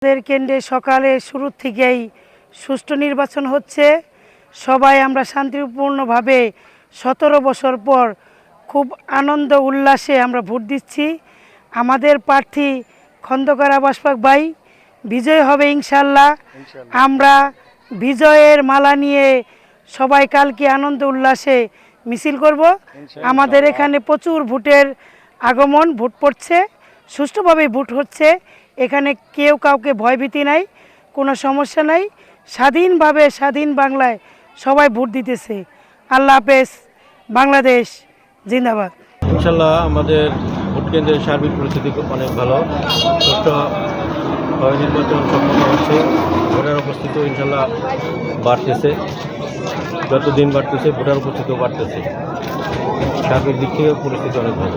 আমাদের কেন্দ্রে সকালে শুরু থেকেই সুষ্ঠু নির্বাচন হচ্ছে। সবাই আমরা শান্তিপূর্ণভাবে 17 বছর পর খুব আনন্দ উল্লাসে আমরা ভোট দিচ্ছি। আমাদের প্রার্থী খন্দকার আব্বাস পাক ভাই বিজয় হবে ইনশাল্লাহ। আমরা বিজয়ের মালা নিয়ে সবাই কালকে আনন্দ উল্লাসে মিছিল করব। আমাদের এখানে প্রচুর ভোটের আগমন, ভোট পড়ছে, সুষ্ঠুভাবে ভোট হচ্ছে। এখানে কেউ কাউকে ভয়ভীতি নাই, কোনো সমস্যা নাই। স্বাধীনভাবে স্বাধীন বাংলায় সবাই ভোট দিতেছে। আল্লাহ হাফেজ, বাংলাদেশ জিন্দাবাদ। ইনশাল্লাহ আমাদের ভোট কেন্দ্রের সার্বিক পরিস্থিতি অনেক ভালো, সুষ্ঠুভাবে নির্বাচন সম্পন্ন হচ্ছে। ভোটার উপস্থিতিও ইনশাল্লাহ বাড়তেছে, যত দিন বাড়তেছে ভোটার উপস্থিতিও বাড়তেছে। সার্বিক দিক থেকে পরিস্থিতি অনেক ভালো।